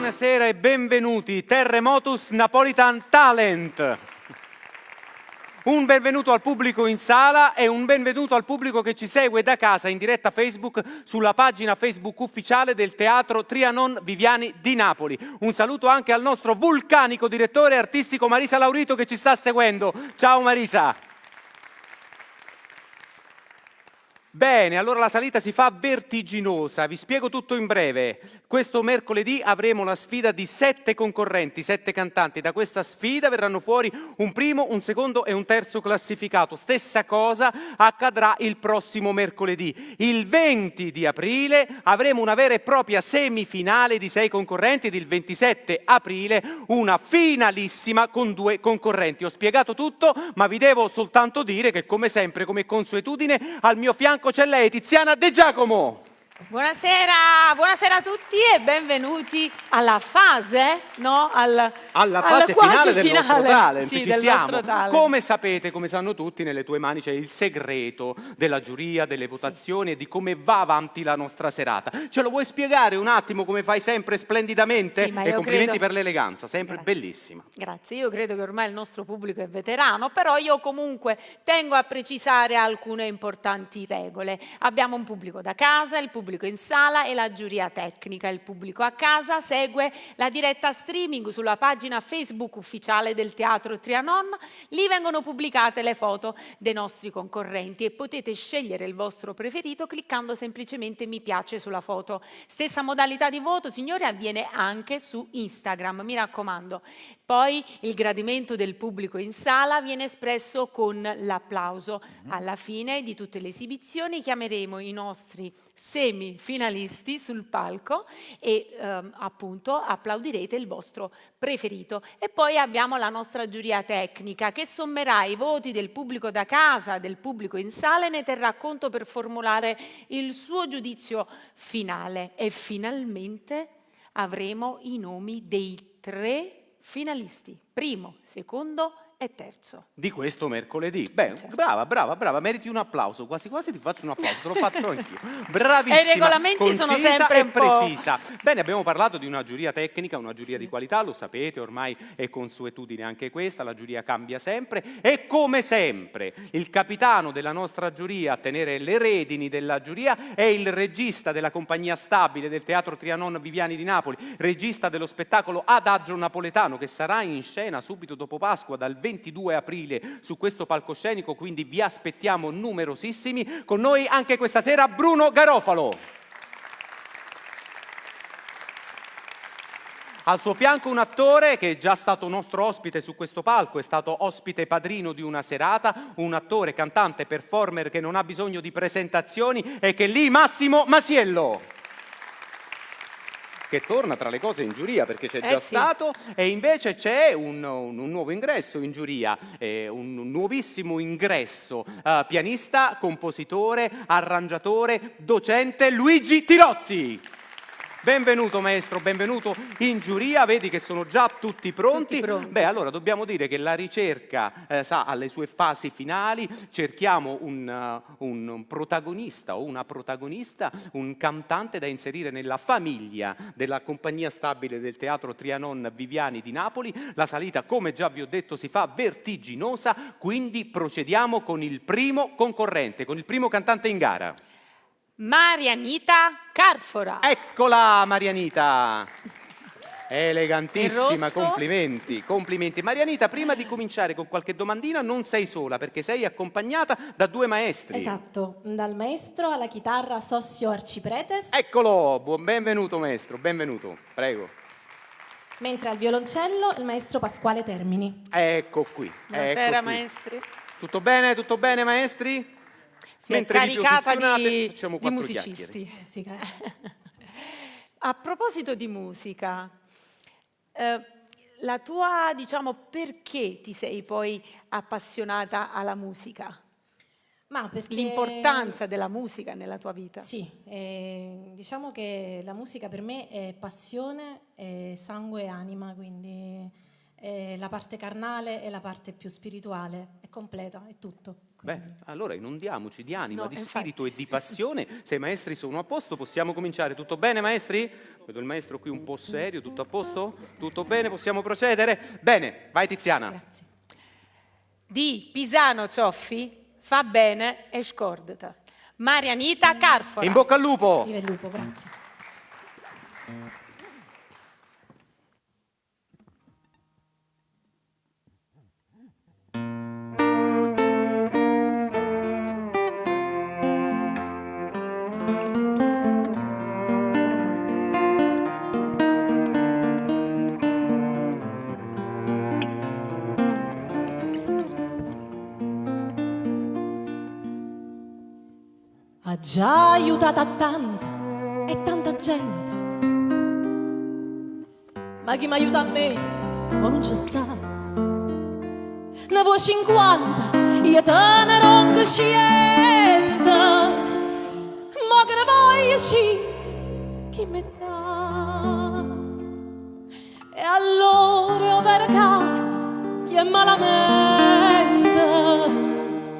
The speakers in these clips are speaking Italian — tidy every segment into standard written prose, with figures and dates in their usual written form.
Buonasera e benvenuti, Terremotus Napolitan Talent. Un benvenuto al pubblico in sala e un benvenuto al pubblico che ci segue da casa in diretta Facebook sulla pagina Facebook ufficiale del Teatro Trianon Viviani di Napoli. Un saluto anche al nostro vulcanico direttore artistico Marisa Laurito che ci sta seguendo. Ciao Marisa! Bene, allora la salita si fa vertiginosa, vi spiego tutto in breve. Questo mercoledì avremo la sfida di 7 concorrenti, 7 cantanti. Da questa sfida verranno fuori un primo, un secondo e un terzo classificato. Stessa cosa accadrà il prossimo mercoledì. Il 20 di aprile avremo una vera e propria semifinale di 6 concorrenti ed il 27 aprile una finalissima con 2 concorrenti. Ho spiegato tutto, ma vi devo soltanto dire che come sempre, come consuetudine, al mio fianco c'è lei, Tiziana De Giacomo. Buonasera, buonasera a tutti e benvenuti alla fase, no? Alla fase finale del nostro talent, sì, ci siamo. Come sapete, come sanno tutti, nelle tue mani c'è il segreto della giuria, delle votazioni e di come va avanti la nostra serata. Ce lo vuoi spiegare un attimo come fai sempre splendidamente? Sì, ma e complimenti credo... per l'eleganza, sempre Grazie. Bellissima. Grazie, io credo che ormai il nostro pubblico è veterano, però io comunque tengo a precisare alcune importanti regole. Abbiamo un pubblico da casa, il pubblico in sala e la giuria tecnica. Il pubblico a casa segue la diretta streaming sulla pagina Facebook ufficiale del Teatro Trianon. Lì vengono pubblicate le foto dei nostri concorrenti e potete scegliere il vostro preferito cliccando semplicemente mi piace sulla foto. Stessa modalità di voto, signori, avviene anche su Instagram, mi raccomando. Poi il gradimento del pubblico in sala viene espresso con l'applauso. Alla fine di tutte le esibizioni chiameremo i nostri semifinalisti sul palco e appunto applaudirete il vostro preferito. E poi abbiamo la nostra giuria tecnica che sommerà i voti del pubblico da casa, del pubblico in sala e ne terrà conto per formulare il suo giudizio finale. E finalmente avremo i nomi dei 3 finalisti, primo, secondo e terzo. Di questo mercoledì. Beh, certo. Brava, meriti un applauso, quasi quasi ti faccio un applauso, te lo faccio anch'io. Bravissima, e i regolamenti sono sempre e un po' precisa. Bene, abbiamo parlato di una giuria tecnica, una giuria di qualità, lo sapete, ormai è consuetudine anche questa, la giuria cambia sempre e come sempre il capitano della nostra giuria a tenere le redini della giuria è il regista della compagnia stabile del Teatro Trianon Viviani di Napoli, regista dello spettacolo Adagio Napoletano che sarà in scena subito dopo Pasqua dal 22 aprile su questo palcoscenico, quindi vi aspettiamo numerosissimi. Con noi anche questa sera Bruno Garofalo. Al suo fianco un attore che è già stato nostro ospite su questo palco, è stato ospite padrino di una serata, un attore, cantante, performer che non ha bisogno di presentazioni e che è lì Massimo Masiello, che torna tra le cose in giuria perché c'è già stato e invece c'è un nuovo ingresso in giuria, un nuovissimo ingresso, pianista, compositore, arrangiatore, docente Luigi Tirozzi. Benvenuto maestro, benvenuto in giuria, vedi che sono già tutti pronti. Beh, allora dobbiamo dire che la ricerca sa alle sue fasi finali, cerchiamo un protagonista o una protagonista, un cantante da inserire nella famiglia della compagnia stabile del Teatro Trianon Viviani di Napoli. La salita, come già vi ho detto, si fa vertiginosa, quindi procediamo con il primo concorrente, con il primo cantante in gara. Marianita Carfora. Eccola Marianita, elegantissima, complimenti, complimenti. Marianita, prima di cominciare con qualche domandina, non sei sola perché sei accompagnata da 2 maestri. Esatto, dal maestro alla chitarra Sossio Arciprete. Eccolo, benvenuto maestro, benvenuto, prego. Mentre al violoncello il maestro Pasquale Termini. Ecco qui. Buonasera maestri. Tutto bene maestri? Si è caricata di musicisti. A proposito di musica, la tua, diciamo, perché ti sei poi appassionata alla musica? Ma perché... L'importanza della musica nella tua vita? Sì, diciamo che la musica per me è passione, è sangue e anima, quindi è la parte carnale e la parte più spirituale, è completa, è tutto. Beh, allora inondiamoci di anima, No, di infatti. spirito e di passione. Se i maestri sono a posto, possiamo cominciare. Tutto bene, maestri? Vedo il maestro qui un po' serio, tutto a posto? Tutto bene, possiamo procedere? Bene, vai Tiziana. Grazie. Di Pisano Cioffi fa bene e scordata. Marianita Carfora. In bocca al lupo! Viva il lupo, grazie. Ha già aiutato a tanta e tanta gente, ma chi mi aiuta a me o non c'è sta. Ne vuoi 50, io te ne non cosciente, ma che ne voglio 5, chi mi dà? E allora io verrà chi è malamente,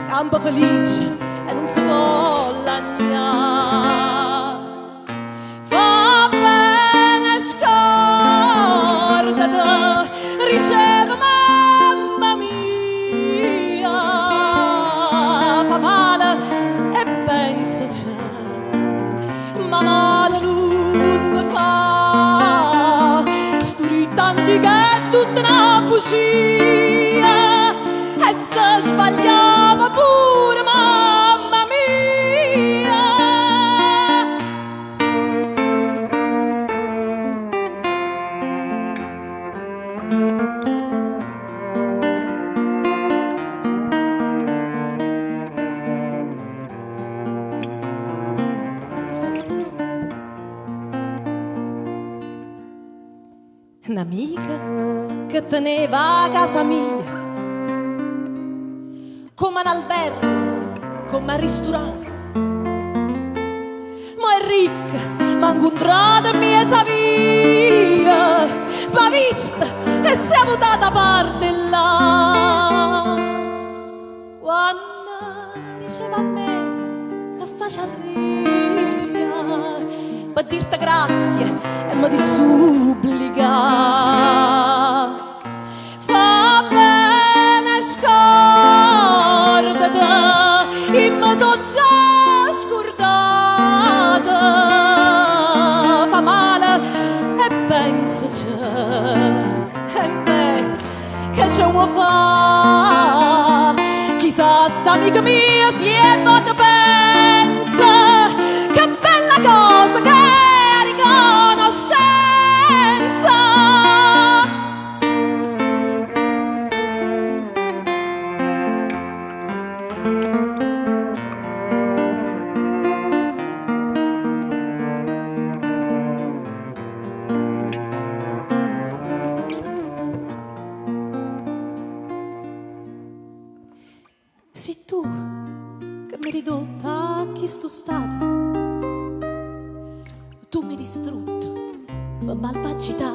campo felice e non si può lagnare. Fa bene, scordate, riceve mamma mia. Fa male e pensa già, ma male non fa. Sturi tanti che è tutta una bugia e se sbagliava pure mamma mia. Un'amica che teneva a casa mia, come un albergo, come un ristorante. Ma è ricca, ma ha incontrato in mezza via, ma vista e si è buttata a parte là. Quando diceva a me che faccia ria, per dirti grazie e mi supplica. Fa bene, scordate, in me so già scordata. Fa male e pensa c'è, e beh, che ce vuoi fa? Chissà sta amica mia si è molto pensa, che bella cosa che è riconoscenza. Sei tu che mi ridotta a chi sto stato, tu mi hai distrutto per malvagità.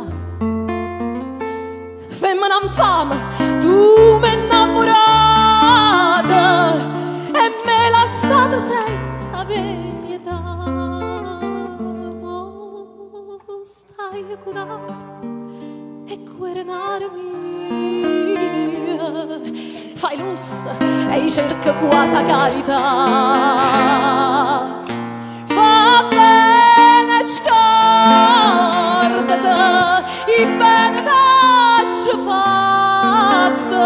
Femmina infame, tu mi hai innamorata e mi hai lasciata senza avere pietà. Mo stai curata e querenare mia, fai lusso e cerca quasi carità. Fa bene, scordate, i bene t'ho fatto.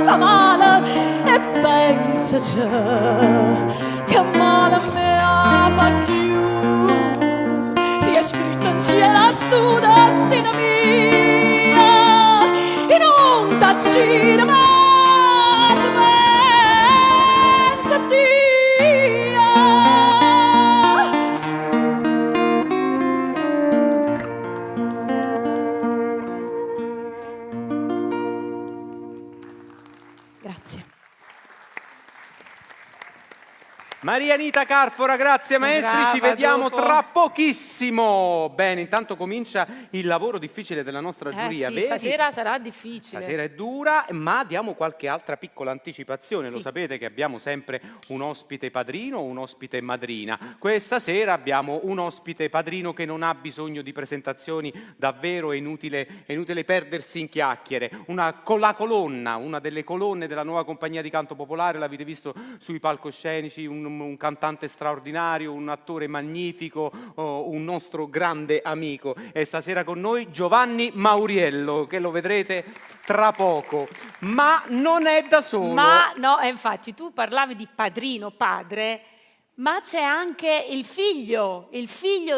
Fa male e pensa già, che male me fa più. Si è scritto in cielo stu destino mia, e non t'accire mai. Grazie. Marianita Carfora, grazie maestri, Brava, ci vediamo dopo. tra pochissimo. Bene, intanto comincia il lavoro difficile della nostra giuria, sì, vedi? stasera sarà difficile. Stasera è dura, ma diamo qualche altra piccola anticipazione. Lo Sì. sapete che abbiamo sempre un ospite padrino, un ospite madrina. Questa sera abbiamo un ospite padrino che non ha bisogno di presentazioni, davvero è inutile perdersi in chiacchiere. La colonna, una delle colonne della nuova compagnia di canto popolare, l'avete visto sui palcoscenici, un cantante straordinario, un attore magnifico, un nostro grande amico. E stasera con noi Giovanni Mauriello, che lo vedrete tra poco. Ma non è da solo. Ma no, infatti tu parlavi di padrino, padre, ma c'è anche il figlio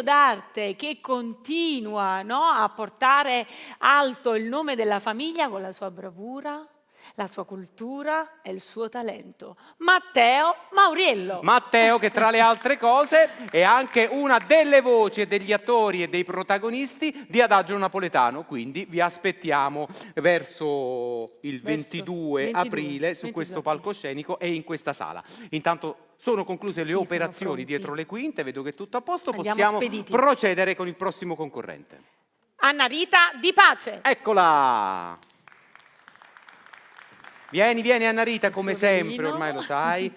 d'arte che continua, no, a portare alto il nome della famiglia con la sua bravura, la sua cultura e il suo talento. Matteo Mauriello. Matteo, che tra le altre cose è anche una delle voci e degli attori e dei protagonisti di Adagio Napoletano, quindi vi aspettiamo verso il 22 aprile su 22 questo aprile. palcoscenico e in questa sala. Intanto sono concluse le Sì, sono operazioni pronti. dietro le quinte, vedo che è tutto a posto, Andiamo possiamo spediti. procedere con il prossimo concorrente. Anna Rita Di Pace. Eccola! Vieni Anna Rita, come Sorino. sempre, ormai lo sai,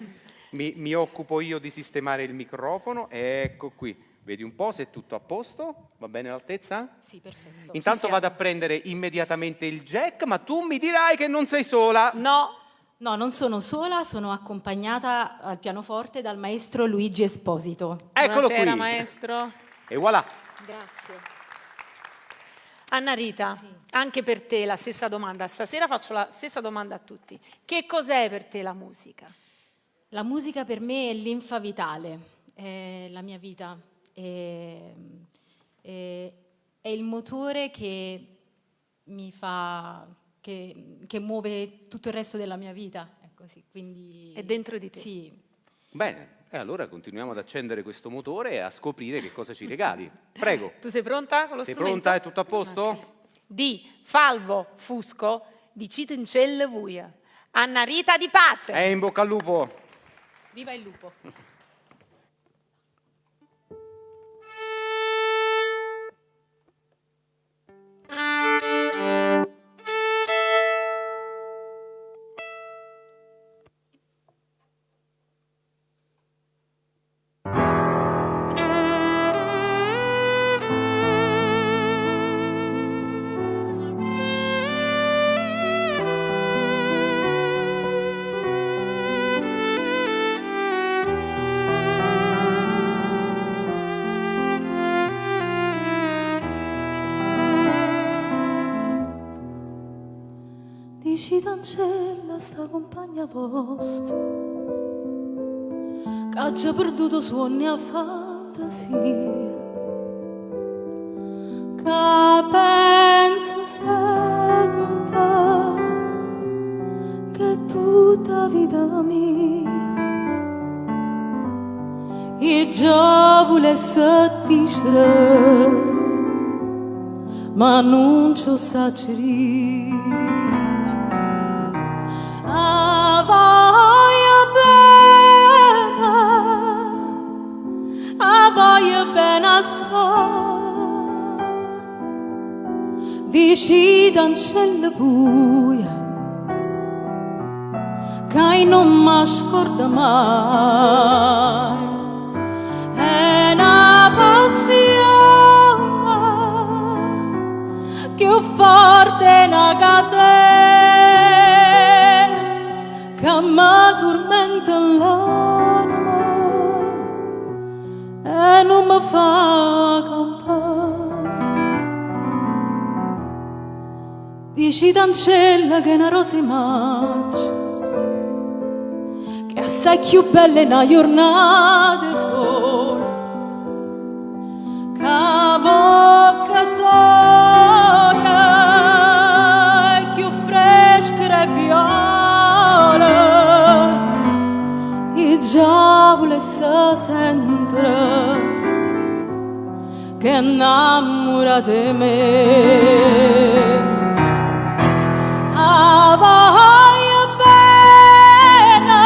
mi occupo io di sistemare il microfono, ecco qui, vedi un po' se è tutto a posto, va bene l'altezza? Sì, perfetto. Intanto siamo. vado a prendere immediatamente il jack, ma tu mi dirai che non sei sola. No, No, non sono sola, sono accompagnata al pianoforte dal maestro Luigi Esposito. Eccolo buonasera qui. maestro. E voilà. Grazie. Anna Rita, anche per te la stessa domanda. Stasera faccio la stessa domanda a tutti. Che cos'è per te la musica? La musica per me è linfa vitale, è la mia vita, è il motore che mi fa, che muove tutto il resto della mia vita. Ecco, sì, quindi, È dentro di te. Sì. Bene, e allora continuiamo ad accendere questo motore e a scoprire che cosa ci regali. Prego. Tu sei pronta con lo Sei strumento? pronta? È tutto a posto? Di Falvo Fusco di Citencelle Vuia. Anna Rita Di Pace. In bocca al lupo. Viva il lupo! Dici cancella sta compagna vostra che ha già perduto suoni a fantasia, che pensa sempre che è tutta vita mia e già volesse dicere ma non ci sa dire. Voglio bene assai, dici cancella buia che non mi scorda mai, è una passione più forte una catena che mi tormenta l'anima e non mi fa campare. Dici cancella che è una rosa immagine che è assai più bella in una giornata sola, che bocca sola è più fresca e viola e già volesse sentire che innamora di me. Voglio bene,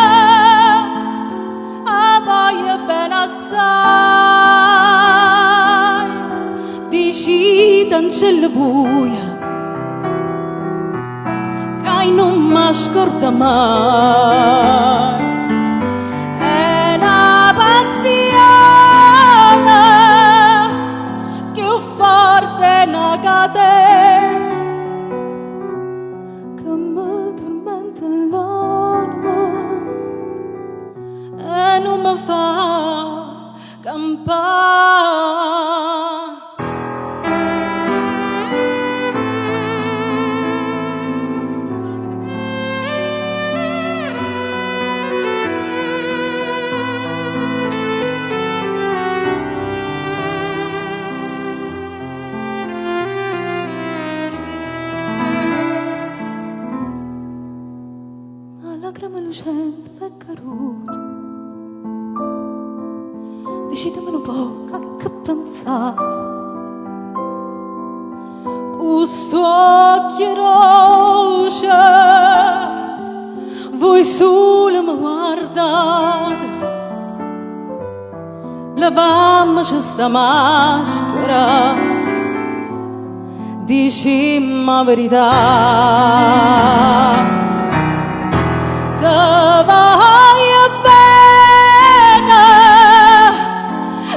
d'ancella buia che non mi scorda mai. È una passione più forte una catena che mi tormenta l'anima e non mi fa campare. Lacrima lucente e caduta, decidemelo poco che pensate. Questo occhio roce, voi solo mi guardate, levammoci sta maschera, dicimmo la verità.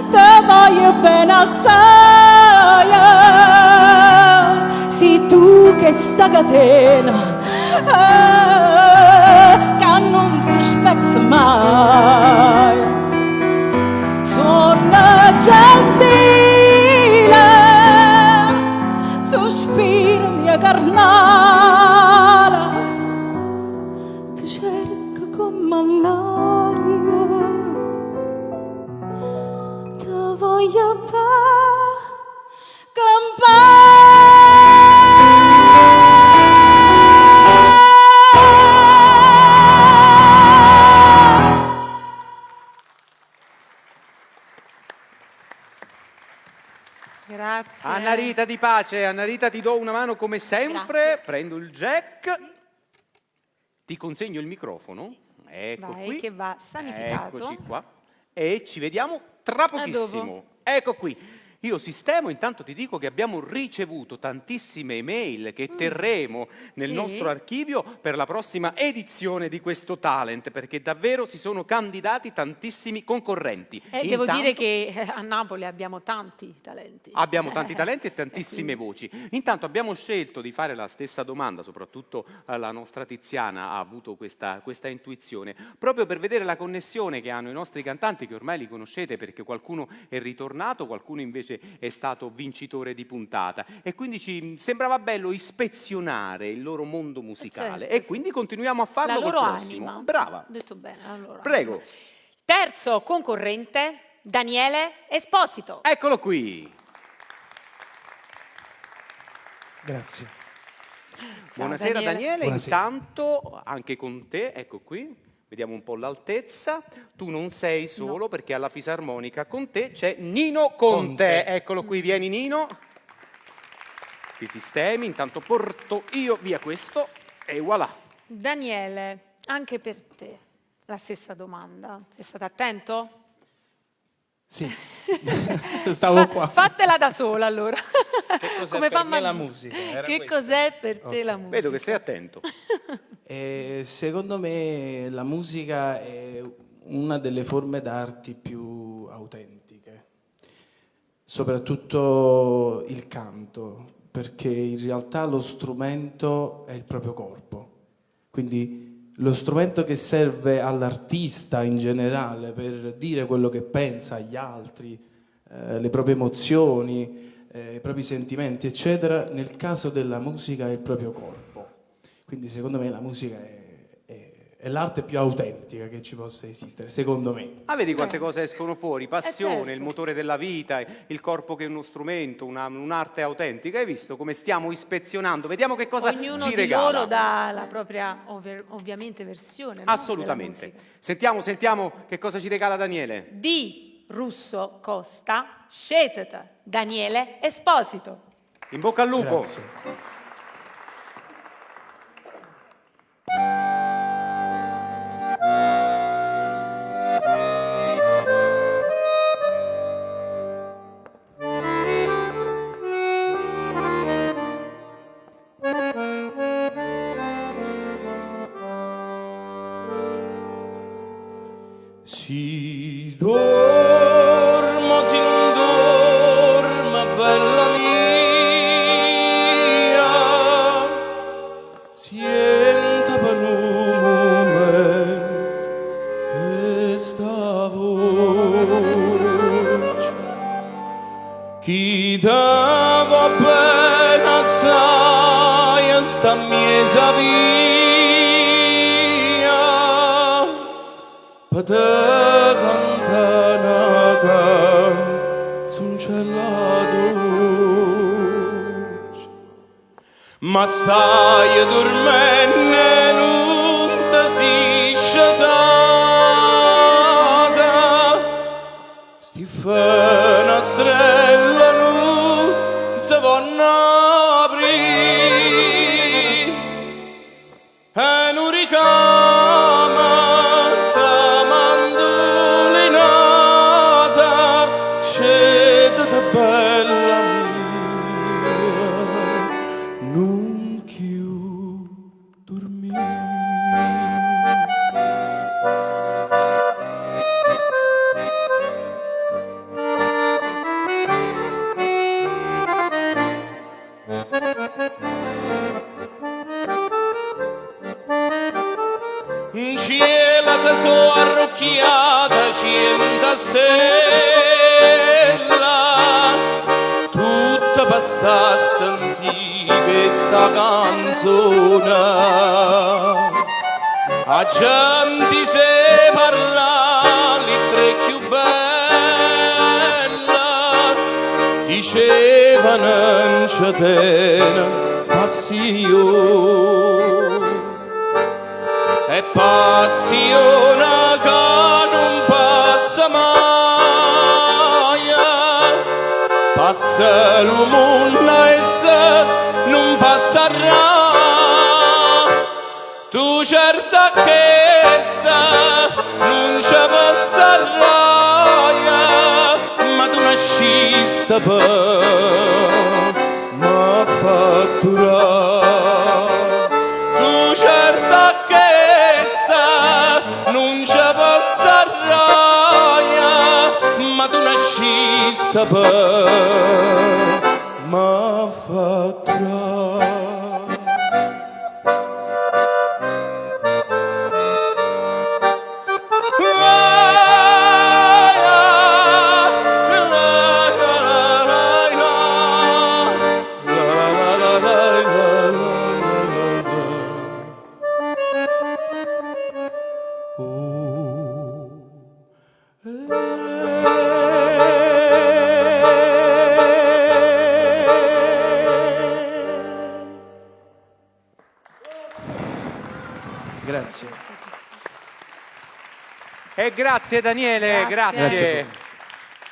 Te voglio bene assai, sei tu che sta catena che non si spezza mai. Sono gentile, sospiro mia carnale, ti cerco come l'aria, ti voglio Grazie. Anna Rita Di Pace, Anna Rita ti do una mano come sempre, Grazie. prendo il jack, ti consegno il microfono, ecco Vai, qui, che va sanificato. eccoci qua, e ci vediamo tra pochissimo. dopo. Ecco qui. Io sistemo, intanto ti dico che abbiamo ricevuto tantissime email che terremo nel Sì. nostro archivio per la prossima edizione di questo talent, perché davvero si sono candidati tantissimi concorrenti. Devo Intanto- dire che a Napoli abbiamo tanti talenti. Abbiamo tanti talenti e tantissime voci. Intanto abbiamo scelto di fare la stessa domanda, soprattutto la nostra Tiziana ha avuto questa intuizione, proprio per vedere la connessione che hanno i nostri cantanti, che ormai li conoscete perché qualcuno è ritornato, qualcuno invece è stato vincitore di puntata. E quindi ci sembrava bello ispezionare il loro mondo musicale. Certo, E sì. quindi continuiamo a farlo La col loro prossimo. anima. Brava. Ho detto bene, la loro Prego. anima. Terzo concorrente, Daniele Esposito. Eccolo qui. Grazie. Ciao, Buonasera Daniele, Buonasera. intanto anche con te, ecco qui, vediamo un po' l'altezza, tu non sei solo perché alla fisarmonica con te c'è Nino Conte, eccolo qui, vieni Nino, ti sistemi, intanto porto io via questo e voilà. Daniele, anche per te la stessa domanda. Sei stato attento? Sì, stavo qua. Fatela da sola allora. Che cos'è Come per fa me la Manzini? musica? Era Che questo? cos'è per te Ok. la musica? Vedo che sei attento. Secondo me la musica è una delle forme d'arte più autentiche, soprattutto il canto, perché in realtà lo strumento è il proprio corpo. Quindi lo strumento che serve all'artista in generale per dire quello che pensa agli altri, le proprie emozioni, i propri sentimenti, eccetera, nel caso della musica è il proprio corpo. Quindi secondo me la musica è l'arte più autentica che ci possa esistere, secondo me. Ah, vedi quante cose escono fuori, passione, certo. il motore della vita, il corpo che è uno strumento, un'arte autentica, hai visto come stiamo ispezionando? Vediamo che cosa Ognuno ci di regala. loro dà la propria, ovviamente, versione. no, Assolutamente. della musica. Sentiamo che cosa ci regala Daniele. Di Russo Costa, scegliete Daniele Esposito. In bocca al lupo. Grazie. Si dormo, si non dorma, bella mia, sienta per un momento questa voce. Chi dava bene assai sta miesa via, per te cantare una canzoncella dolce. Ma stai dormendo e non ti si sciatata, sti finestrella non si vanno aprire, e non ricama sta mandolinata, scendete bella mia, non più dormire. In cielo se so arrocchiata centa stella, tutta per sta a sentire questa canzone. A gente se parla l'ittre più bella, diceva non c'è tena passione. E passione che non passa mai, passa il mondo e se non passerà. Tu certa che sta non ci penserai, ma tu nascista per ma fatturare. Tu certa non ci penserai, ma tu nascista per ma fatturare. Grazie. E grazie Daniele, Grazie. grazie.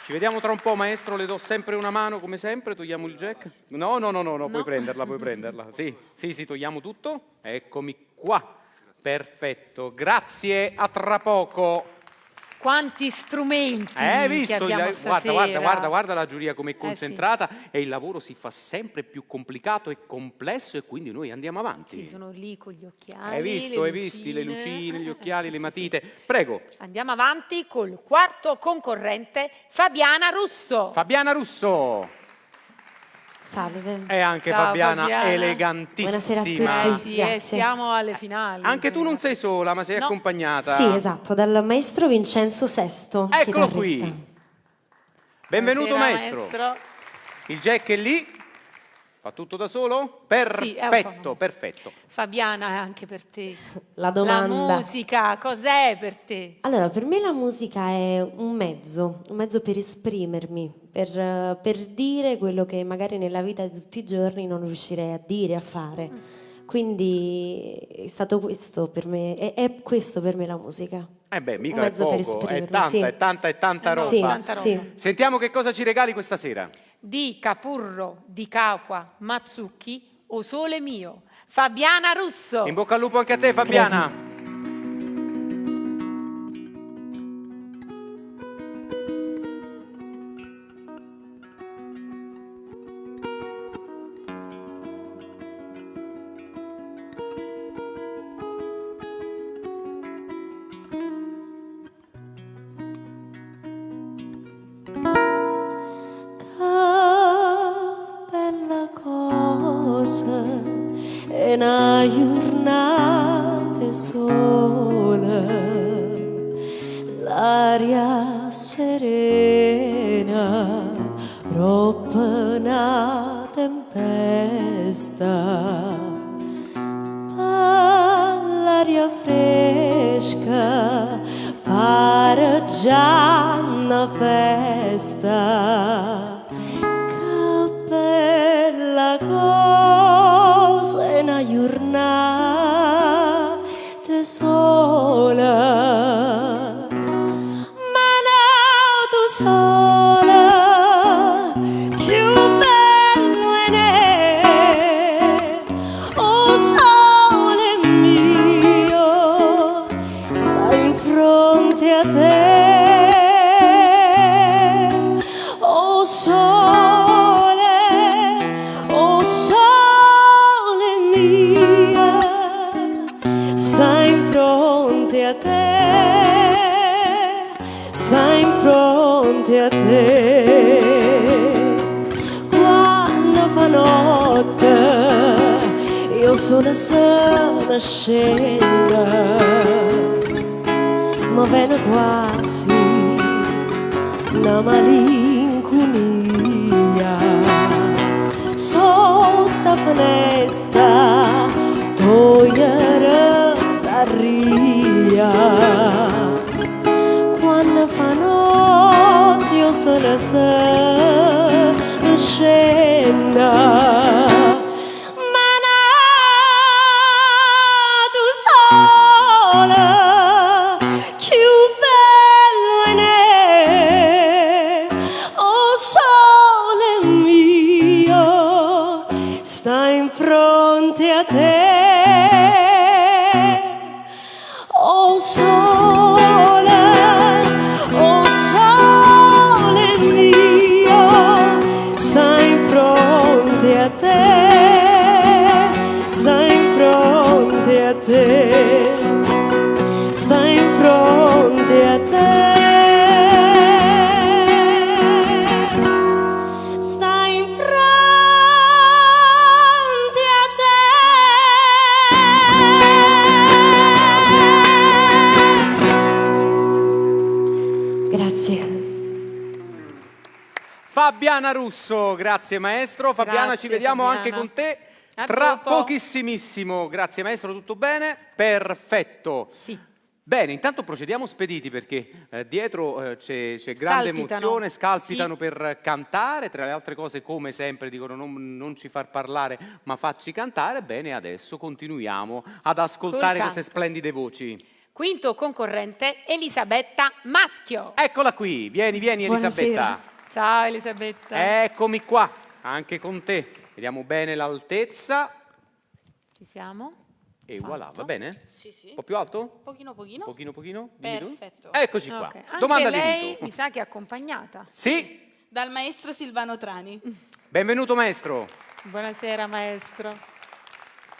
Ci vediamo tra un po', maestro, le do sempre una mano come sempre, togliamo il jack. No, puoi prenderla. Sì, togliamo tutto. Eccomi qua. Perfetto, grazie, a tra poco. Quanti strumenti Visto, che abbiamo stasera. guarda la giuria come è concentrata e il lavoro si fa sempre più complicato e complesso e quindi noi andiamo avanti. Sì, sono lì con gli occhiali. Hai visto, le lucine, gli occhiali, le matite. Prego. Andiamo avanti col quarto concorrente, Fabiana Russo. Fabiana Russo. Salve. E anche Ciao, Fabiana, Fabiana. Buonasera a elegantissima. tutti. Sì, Grazie. siamo alle finali. Anche tu non sei sola, ma sei No. accompagnata. Sì, esatto, dal maestro Vincenzo Sesto. Eccolo chitarrista. qui. Benvenuto Buonasera, maestro. Il jack è lì. Fa tutto da solo? Perfetto, po'. perfetto. Fabiana, è anche per te. La domanda. La musica, cos'è per te? Allora, per me la musica è un mezzo per esprimermi, per dire quello che magari nella vita di tutti i giorni non riuscirei a dire, a fare. Quindi è stato questo per me, è questo per me la musica. Mica Un è mezzo per poco, è esprimermi, tanta, sì. è tanta roba. Sì, tanta roba. sì. Sentiamo che cosa ci regali questa sera. Di Capurro, di Capua, Mazzucchi, O Sole Mio. Fabiana Russo. In bocca al lupo anche a te, Fabiana. l'aria serena troppo una tempesta, l'aria fresca pare già una festa. Che bella cosa è una giornata sola, ma nato sola, più bello è ne. Oh sole mio, sta in fronte a te. Oh sole mia, sta in fronte a te, sta in fronte a te. Quando fa notte io sono scenda, ma viene quasi una malinconia. Sotto finestra togliere sta ria. Quando fa notte io sono scenda, ma nato sola, più bello è ne. Oh sole mio, sta in fronte a te. Oh sole mio, sta in fronte a te, sta in fronte a te, sta in fronte a te. Sta in fronte a te. Grazie. Fabiana Russo, grazie maestro. Fabiana, Grazie, ci vediamo Fabiana. anche con te A tra dopo. pochissimissimo. Grazie maestro, tutto bene? Perfetto. Sì. Bene, intanto procediamo spediti perché dietro c'è grande Scalpitano. emozione, scalpitano Sì. per cantare, tra le altre cose come sempre dicono non ci far parlare ma facci cantare. Bene, adesso continuiamo ad ascoltare Col queste canto. splendide voci. Quinto concorrente, Elisabetta Maschio. Eccola qui, vieni Elisabetta. Ciao Elisabetta. Eccomi qua, anche con te. Vediamo bene l'altezza. Ci siamo? E voilà, va bene? Sì, sì. Un po' più alto? Pochino. Pochino? Dimmi tu. Perfetto. Eccoci qua. Ok. Anche Domanda lei di rito. mi sa che è accompagnata. Sì, Dal maestro Silvano Trani. benvenuto maestro. Buonasera maestro.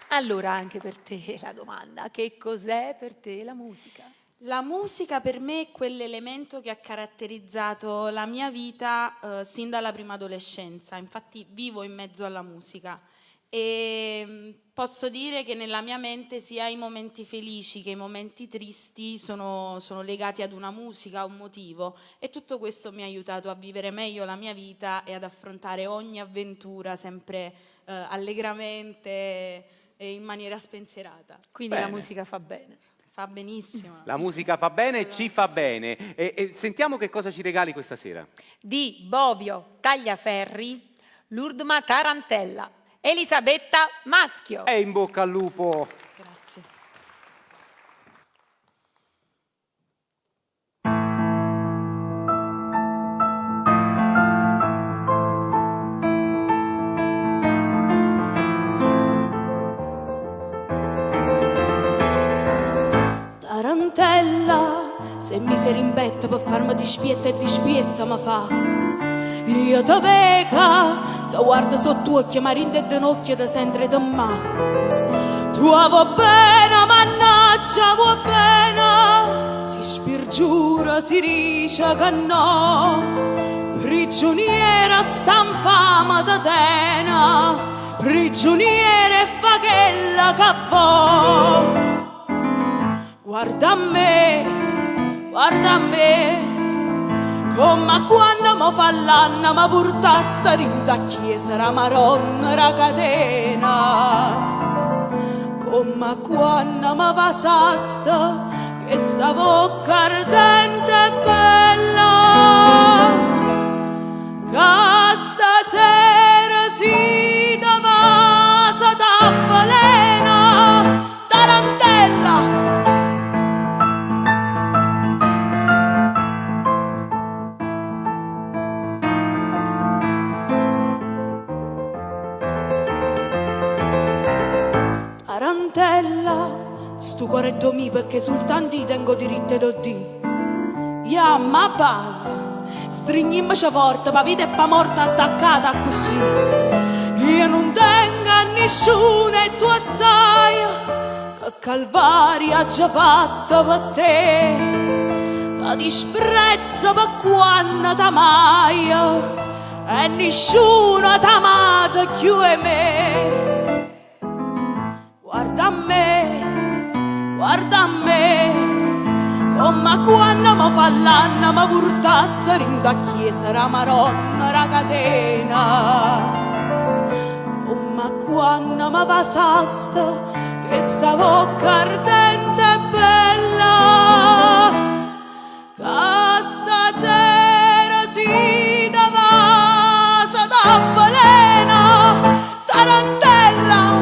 Allora anche per te la domanda, che cos'è per te la musica? La musica per me è quell'elemento che ha caratterizzato la mia vita sin dalla prima adolescenza. Infatti vivo in mezzo alla musica e posso dire che nella mia mente sia i momenti felici che i momenti tristi sono legati ad una musica, a un motivo, e tutto questo mi ha aiutato a vivere meglio la mia vita e ad affrontare ogni avventura sempre allegramente e in maniera spensierata. Quindi Bene. la musica fa bene. Fa benissimo. La musica fa bene e ci fa bene. E sentiamo che cosa ci regali questa sera. Di Bovio Tagliaferri, l'Urdma Tarantella, Elisabetta Maschio. E in bocca al lupo. Grazie. Tarantella, se mi si rimbetta per farmi dispietta e dispietta mi fa. Io ti veca, ti guardo sotto occhio, ma rinde di un'occhio ti sente di me. Tu va bene, mannaggia, va bene, si spirgiura, si dice che no. Prigioniera sta in fama da tena, prigioniera fa quella che vuoi. Guarda a me, come quando mi fa l'anno mi porta sta rinda a chiesa la maronna la catena, come quando mi va sasta che sta bocca ardente e bella, che stasera si da vasa da balena tarantella. Tarantella, stu cuore domi perché soltanto tengo diritto da di. Ya ma balla, stringiamoci forte, pa vita e pa morte attaccata così. Io non tengo a nessuno e tu assai, che calvaria ha già fatto per te. Da disprezzo per quando t'amaia e nessuno t'ha amato più e me. Guarda a me, come quando mi fa l'anno mi porta sta rinda a chiesa la maronna la catena, come quando mi va sasta che sta bocca ardente e bella, che stasera si da vasa da balena tarantella.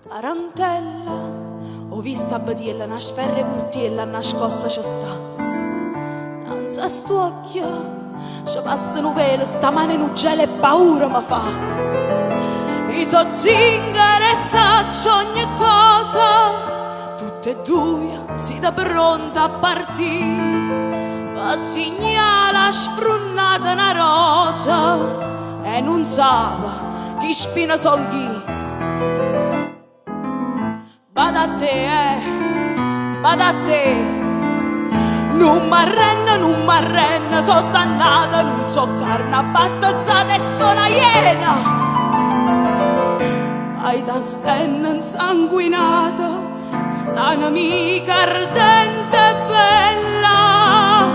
Tarantella, ho visto a badiella una sferra curtiella nascosta ci sta. Danza sto occhio, ci passa un velo, sta mano in un gelo e paura mi fa. I so zingaro e saccio ogni cosa, tutte e due si da pronta a partire. Ma segnala sprunnata una rosa e non sa chi spina son chi. Vada a te, non m'arrenna, so dannata, non so carne battezzata e sono iena. Hai da stenna insanguinata, sta un'amica ardente e bella,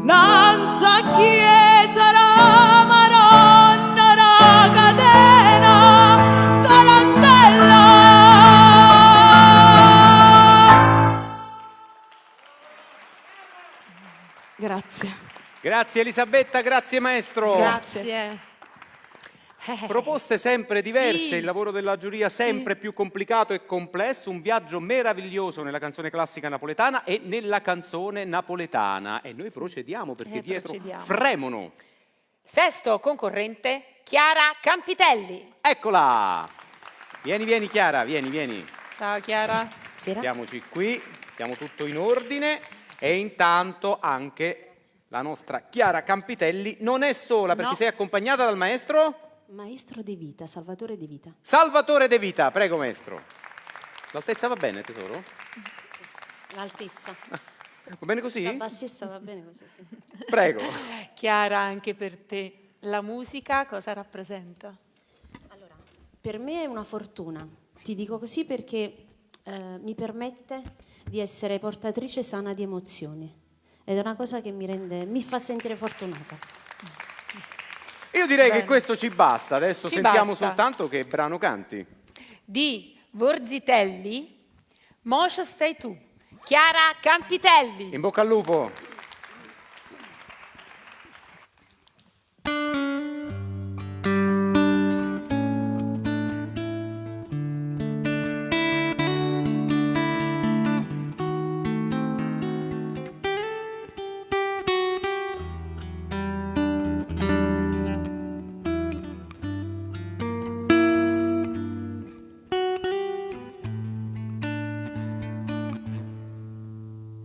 nanza chiesa la maronna la catena, tarantella. Grazie. Grazie Elisabetta, grazie maestro. Grazie. Proposte sempre diverse, Sì. il lavoro della giuria sempre più complicato e complesso, un viaggio meraviglioso nella canzone classica napoletana e nella canzone napoletana. E noi procediamo perché dietro procediamo. fremono. Sesto concorrente, Chiara Campitelli. Eccola! Vieni Chiara, vieni. Ciao Chiara. Mettiamoci qui, mettiamo tutto in ordine e intanto anche la nostra Chiara Campitelli non è sola perché No. sei accompagnata dal maestro Maestro De Vita, Salvatore De Vita. Salvatore De Vita. Prego maestro. L'altezza va bene tesoro? L'altezza. Va bene così? La bassezza va bene così, sì. Prego. Chiara, anche per te la musica cosa rappresenta? Allora, per me è una fortuna. Ti dico così perché mi permette di essere portatrice sana di emozioni. Ed è una cosa che mi fa sentire fortunata. Io direi Bene. che questo ci basta. Adesso Ci sentiamo basta. soltanto che brano canti. Di Borzitelli, Moscia stai tu. Chiara Campitelli. In bocca al lupo.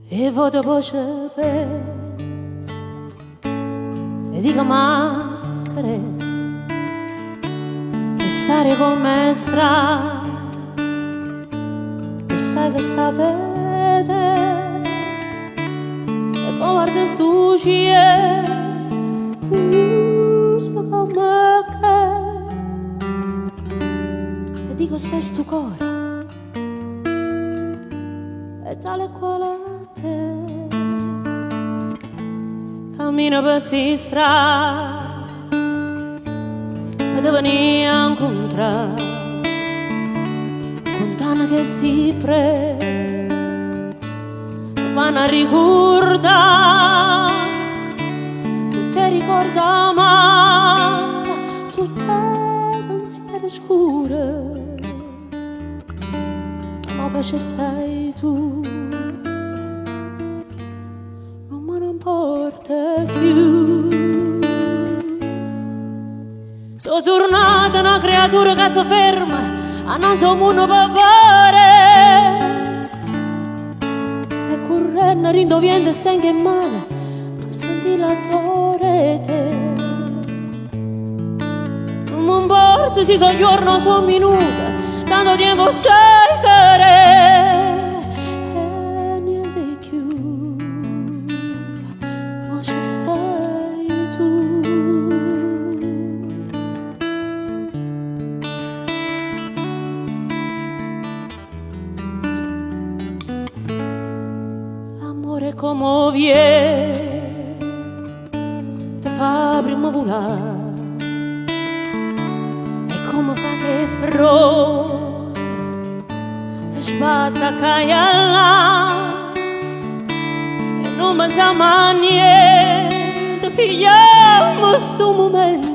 E vado voce pensa e dico mare che stare con me è strano, che sai che sapete e poi guarda stu cielo come che e dico sei stu cuore e tale quale te cammino per si strada e devo venire a incontrare contana che sti pre mi fanno ricordare tutte ricorda ma tutte pensieri scure ma che ci stai tu non me ne importa più sono tornata una creatura che si ferma a non so uno per fare e correndo rindo viento stenga in mano per sentire la torrete non mi importa se so giorno so minuto tanto tempo sai che e niente più ma ci stai tu l'amore come viene ti fa prima volare e come fa che fro ti sbatta caglialla e non pensiamo a niente pigliamo sto momento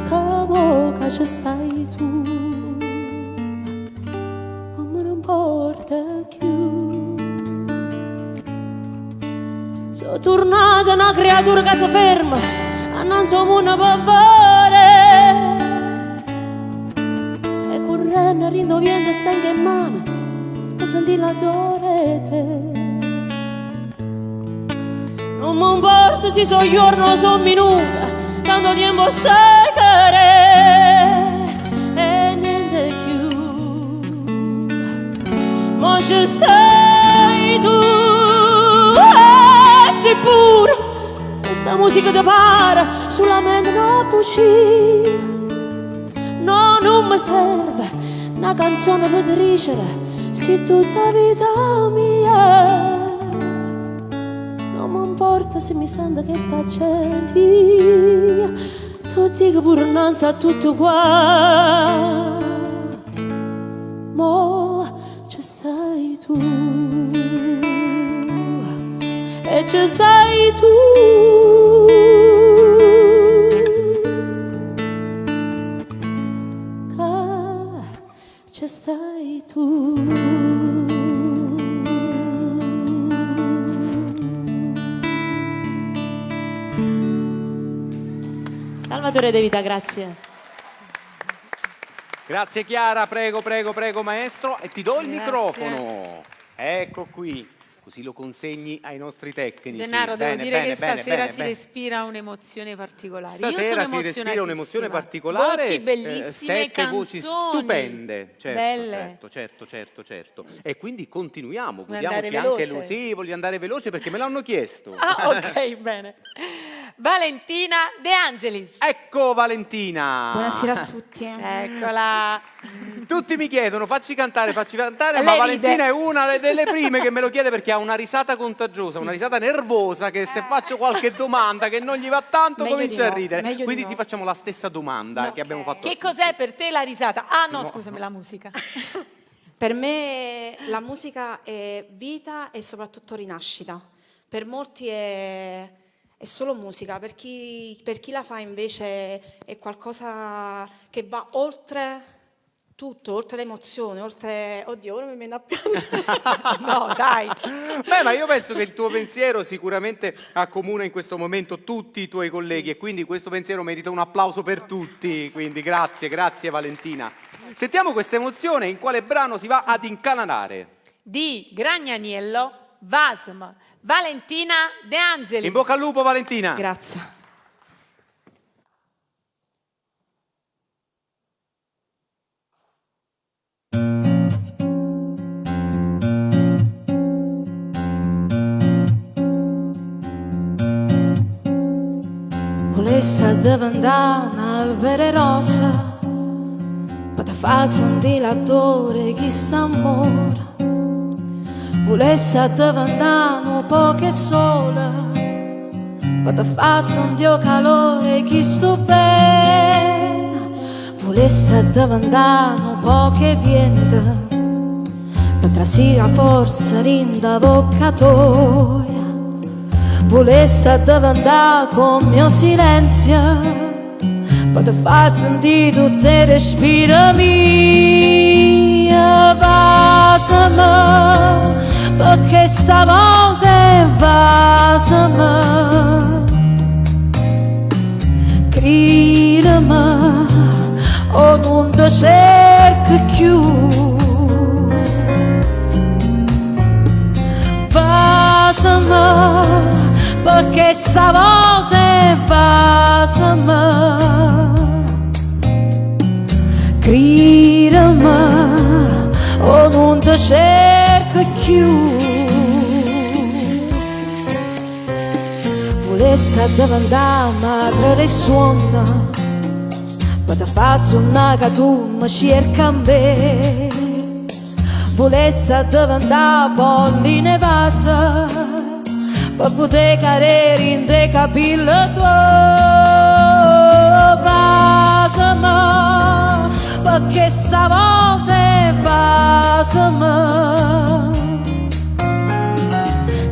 come che ci stai tu non me ne importa più sono tornata una creatura che si ferma a non so uno per fare e correndo rindo viento stanca in mano per sentire la torrete non mi importa se so giorno o so minuto tanto tempo sai che e niente più ma ci stai tu sei pure questa musica ti para sulla mente non uscire no non mi serve una canzone per dicere se tutta vita mia non mi importa se mi sento che sta gente tutti che pure non sa tutto qua ma ci stai tu e ci stai tu che ci stai tu Salvatore De Vita, grazie. Grazie Chiara, prego, prego, prego maestro. E ti do il Grazie. microfono. Ecco qui, così lo consegni ai nostri tecnici. Gennaro, devo Bene, dire bene, che stasera bene, si bene. respira un'emozione particolare. Stasera Io sono si respira un'emozione emozionatissima. particolare. Voci bellissime, 7 voci canzoni stupende. Certo, belle. certo. E quindi continuiamo, Vuoi godiamoci andare anche veloce? Sì, voglio andare veloce perché me l'hanno chiesto. Ah, ok, bene. Valentina De Angelis. Ecco Valentina. Buonasera a tutti. Eccola. Tutti mi chiedono, facci cantare, ma Lei Valentina ride. è una delle prime che me lo chiede perché ha una risata contagiosa, una risata nervosa che se faccio qualche domanda che non gli va tanto Meglio comincia di a no, ridere. meglio di Quindi no. ti facciamo la stessa domanda No, che abbiamo fatto. Che cos'è per te la risata? Ah no, scusami, la musica. Per me la musica è vita e soprattutto rinascita. Per molti è solo musica, per chi la fa invece è qualcosa che va oltre tutto, oltre le emozioni, oltre... Oddio, ora mi viene a piangere. No, dai. Beh, ma io penso che il tuo pensiero sicuramente accomuna in questo momento tutti i tuoi colleghi e quindi questo pensiero merita un applauso per tutti. Quindi grazie Valentina. Sentiamo questa emozione, in quale brano si va ad incanalare? Di Gragnaniello, Vasm, Valentina De Angelis. In bocca al lupo Valentina. Grazie. volesse diventare un albero rosa per te far sentire l'odore che sta amore, volesse diventare un po' che sole per te far sentire il calore che sto bene, volesse diventare un po' che vento per trasire la forza rindavocatoria, volesse diventare con mio silenzio per te far sentire tutte le respira mia. Vasami, perché stavolta vasami, credimi o non ti cerco più. Vasami, perché stavolta vasami, credimi o non ti cerco più. Volesse diventare madre del suono per te far suonare che tu mi cerca a me, volesse diventare polline vasa per poter cadere in te capelli tuoi. Vasami, perché stavolta vasami,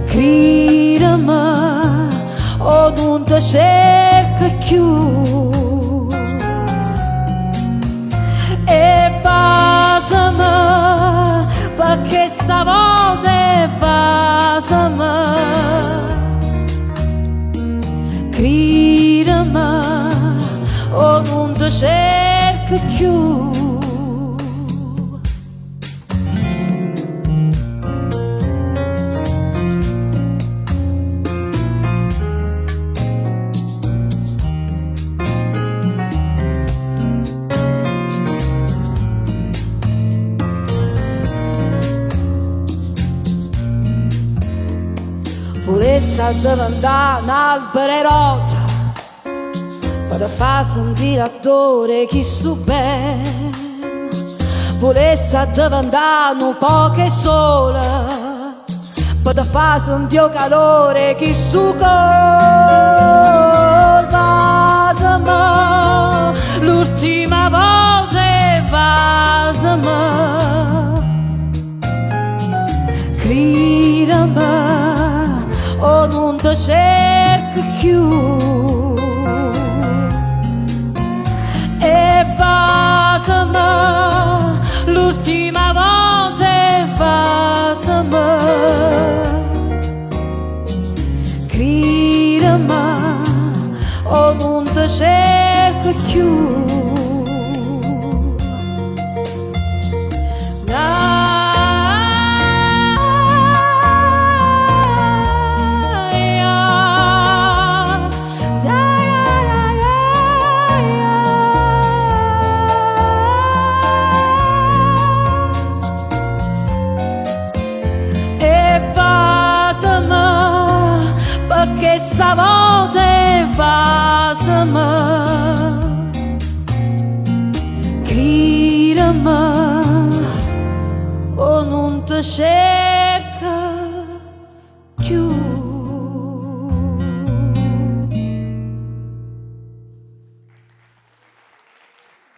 credimi o non ti cerco più. E vasami, perché stavolta vasami, credimi o non ti cerco più. Volesse diventare un albero rosa per far sentire l'odore che sto bene, volesse diventare un po' che sole per far sentire il calore che sto cuore. Vasami, l'ultima volta vasami, credimi o non ti cerco più. E vasami, l'ultima volta vasami, credimi o non ti cerco più. Perché stavolta vasami, credimi o non ti cerco più.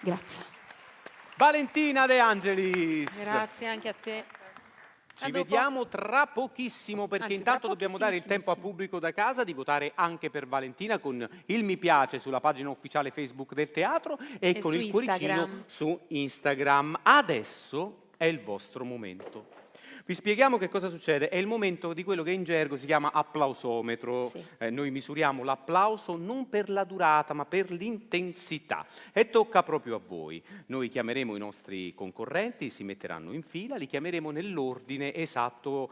Grazie. Valentina De Angelis. Grazie anche a te. Ci vediamo tra pochissimo, perché Anzi, intanto tra dobbiamo dare il tempo a pubblico da casa di votare anche per Valentina con il mi piace sulla pagina ufficiale Facebook del teatro e con il cuoricino su Instagram. Adesso è il vostro momento. Vi spieghiamo che cosa succede. È il momento di quello che in gergo si chiama applausometro. Sì. Noi misuriamo l'applauso non per la durata, ma per l'intensità. E tocca proprio a voi. Noi chiameremo i nostri concorrenti, si metteranno in fila, li chiameremo nell'ordine esatto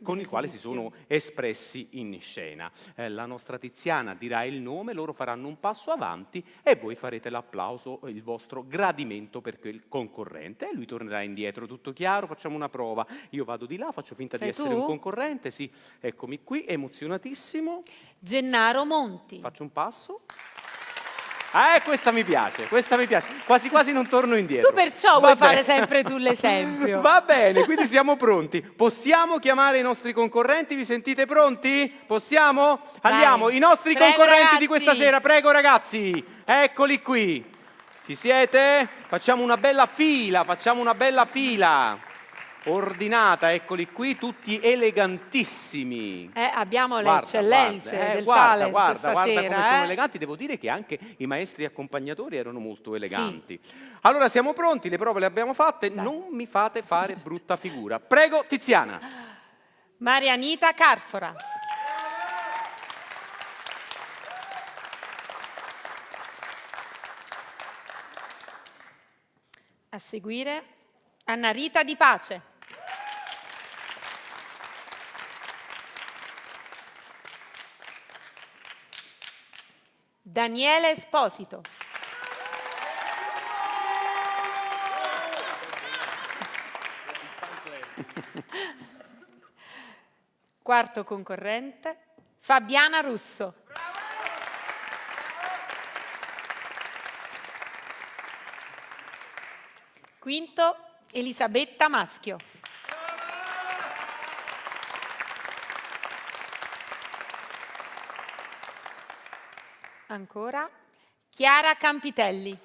con il quale si sono espressi in scena. La nostra Tiziana dirà il nome, loro faranno un passo avanti e voi farete l'applauso, il vostro gradimento per quel concorrente. E lui tornerà indietro, tutto chiaro? Facciamo una prova. Io vado di là, faccio finta di essere un concorrente, sì, eccomi qui, emozionatissimo. Gennaro Monti. Faccio un passo. Questa mi piace, quasi quasi non torno indietro. Tu perciò vuoi fare sempre tu l'esempio. Va bene, quindi siamo pronti. Possiamo chiamare i nostri concorrenti? Vi sentite pronti? Possiamo? Andiamo, i nostri Prego, concorrenti ragazzi. di questa sera, prego ragazzi, eccoli qui. Ci siete? Facciamo una bella fila, ordinata, eccoli qui, tutti elegantissimi. Abbiamo le Guarda, eccellenze del guarda talent come stasera. sono eleganti. Devo dire che anche i maestri accompagnatori erano molto eleganti. Allora siamo pronti, le prove le abbiamo fatte, non mi fate fare brutta figura. Prego, Tiziana. Marianita Carfora. A seguire Anna Rita Di Pace. Daniele Esposito. Quarto concorrente, Fabiana Russo. Quinto, Elisabetta Maschio. Ancora, Chiara Campitelli.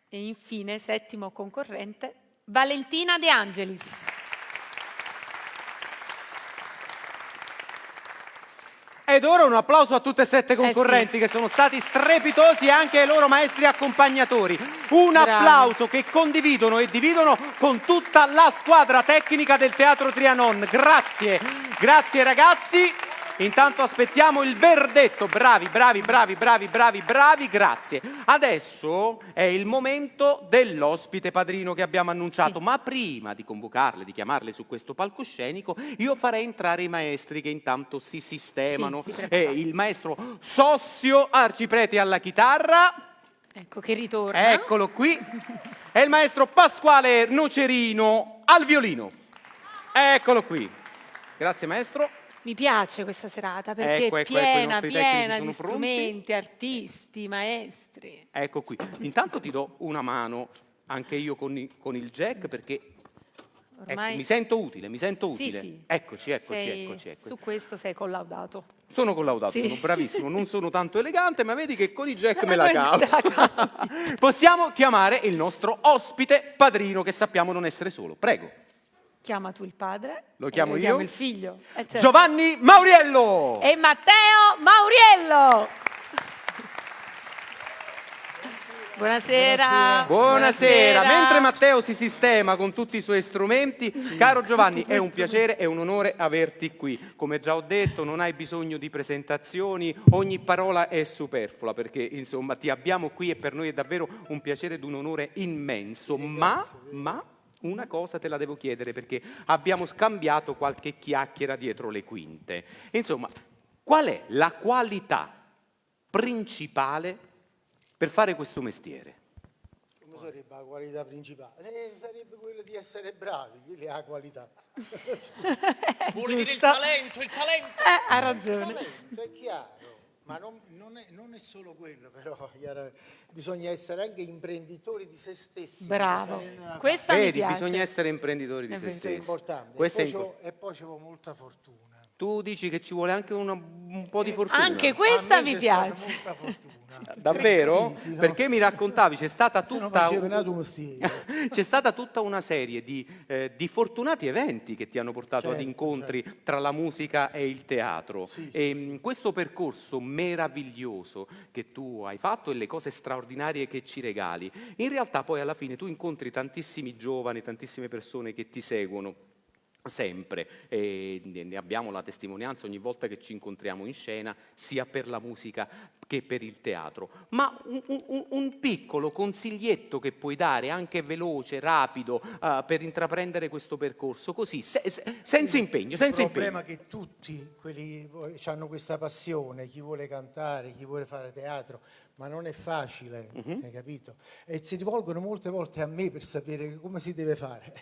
E infine, settimo concorrente, Valentina De Angelis. Ed ora un applauso a tutte e 7 concorrenti che sono stati strepitosi e anche ai loro maestri accompagnatori. Un Bravo. applauso che condividono e dividono con tutta la squadra tecnica del Teatro Trianon. Grazie, grazie ragazzi. Intanto aspettiamo il verdetto. Bravi, grazie. Adesso è il momento dell'ospite padrino che abbiamo annunciato, ma prima di convocarle, di chiamarle su questo palcoscenico, io farei entrare i maestri che intanto si sistemano. Sì, si preparano. Il maestro Sossio Arciprete alla chitarra, Ecco che ritorna. eccolo qui, e il maestro Pasquale Nocerino al violino. Eccolo qui. Grazie maestro. Mi piace questa serata perché Ecco, è i piena, nostri piena tecnici di sono pronti. strumenti, artisti, maestri. Ecco qui. Intanto ti do una mano anche io con il jack perché Ormai ecco, mi sento utile. sì. Eccoci. Su questo sei collaudato. Sono collaudato, Sì. sono bravissimo, non sono tanto elegante, ma vedi che con i jack No, me la con i cavo. jack te la cavi. Possiamo chiamare il nostro ospite padrino che sappiamo non essere solo. Prego. Chiama tu il padre. Lo chiamo io? Chiamo il figlio. Certo. Giovanni Mauriello. E Matteo Mauriello. Buonasera. Buonasera. Mentre Matteo si sistema con tutti i suoi strumenti, caro Giovanni, è un piacere e un onore averti qui. Come già ho detto, non hai bisogno di presentazioni, ogni parola è superflua perché insomma ti abbiamo qui e per noi è davvero un piacere ed un onore immenso. Ma una cosa te la devo chiedere perché abbiamo scambiato qualche chiacchiera dietro le quinte. Insomma, qual è la qualità principale per fare questo mestiere? Come sarebbe la qualità principale? Sarebbe quello di essere bravi, chi ha qualità. Vuole dire il talento. Ha ragione. Talento, è chiaro, ma non è solo quello, però bisogna essere anche imprenditori di se stessi. Bravo. Bisogna- Questa mi Vedi, piace. bisogna essere imprenditori di È se vero. Questo è stessi. importante. Questo è E poi ci vuole molta fortuna. Tu dici che ci vuole anche un po' di fortuna. Anche questa A me mi c'è stata piace. molta fortuna. Davvero? Sì, no. Perché mi raccontavi, c'è stata Se non tutta, facevo nato un mestiere. c'è stata tutta una serie di fortunati eventi che ti hanno portato ad Certo, incontri tra la musica e il teatro. Sì, E questo percorso meraviglioso che tu hai fatto e le cose straordinarie che ci regali, in realtà poi alla fine tu incontri tantissimi giovani, tantissime persone che ti seguono sempre e ne abbiamo la testimonianza ogni volta che ci incontriamo in scena, sia per la musica che per il teatro. Ma un piccolo consiglietto che puoi dare, anche veloce, rapido, per intraprendere questo percorso, così, senza impegno, Il senza problema impegno. è che tutti quelli che hanno questa passione, chi vuole cantare, chi vuole fare teatro, ma non è facile, hai capito? E si rivolgono molte volte a me per sapere come si deve fare.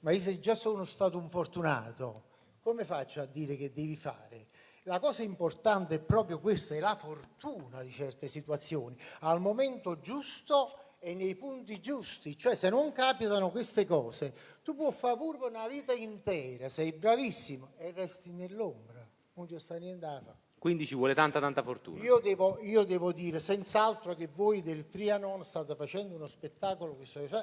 Ma io se già sono stato un fortunato come faccio a dire che devi fare? La cosa importante è proprio questa, è la fortuna di certe situazioni, al momento giusto e nei punti giusti. Cioè, se non capitano queste cose, tu puoi fare pure per una vita intera, sei bravissimo e resti nell'ombra, non ci sta niente da fare. Quindi ci vuole tanta fortuna. Io devo dire senz'altro che voi del Trianon state facendo uno spettacolo,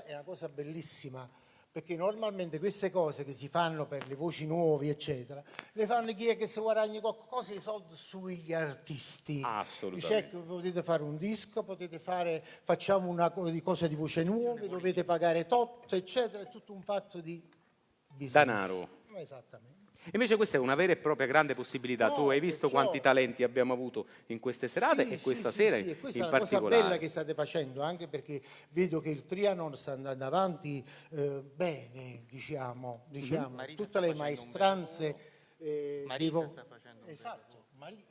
è una cosa bellissima, perché normalmente queste cose che si fanno per le voci nuove, eccetera, le fanno chi è che si guadagna qualcosa di soldi sugli artisti. Assolutamente. Dice, potete fare un disco, facciamo una cosa di voce nuove, dovete pagare tot, eccetera, è tutto un fatto di business. Danaro. Esattamente. Invece questa è una vera e propria grande possibilità. No, Tu hai visto perciò- quanti talenti abbiamo avuto in queste serate e questa sera e questa in è una cosa particolare. bella che state facendo, anche perché vedo che il Trianon sta andando avanti bene, diciamo. Tutte le maestranze. Marisa sta facendo un Esatto.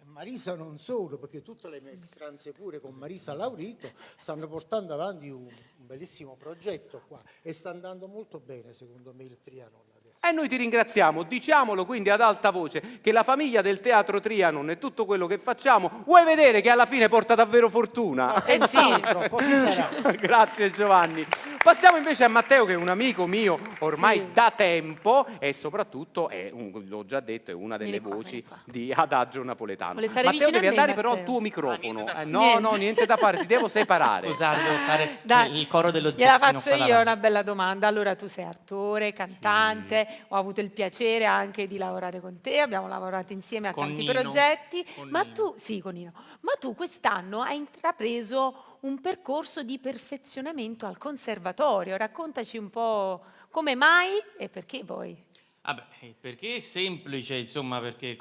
Marisa non solo, perché tutte le maestranze pure con Marisa Laurito stanno portando avanti un bellissimo progetto qua e sta andando molto bene secondo me il Trianon adesso. E noi ti ringraziamo, diciamolo quindi ad alta voce che la famiglia del Teatro Trianon e tutto quello che facciamo vuoi vedere che alla fine porta davvero fortuna? Ma senz'altro, così sarà. Grazie Giovanni. Passiamo invece a Matteo che è un amico mio ormai da tempo e soprattutto l'ho già detto, è una delle Vieni qua, voci vieni qua. di Adagio Napoletano. Vuole stare Matteo vicino devi a me, andare però al Matteo? tuo microfono. Niente. No, niente da fare, ti devo separare. Scusate, devo fare Dai, il coro dello gliela Zecchino faccio qua io davanti. una bella domanda. Allora, tu sei attore, cantante, ho avuto il piacere anche di lavorare con te, abbiamo lavorato insieme a Con tanti Nino. progetti. Con Ma Nino. tu, sì, con Nino. Ma tu quest'anno hai intrapreso un percorso di perfezionamento al conservatorio. Raccontaci un po' come mai e perché poi. Vabbè, perché è semplice, insomma, perché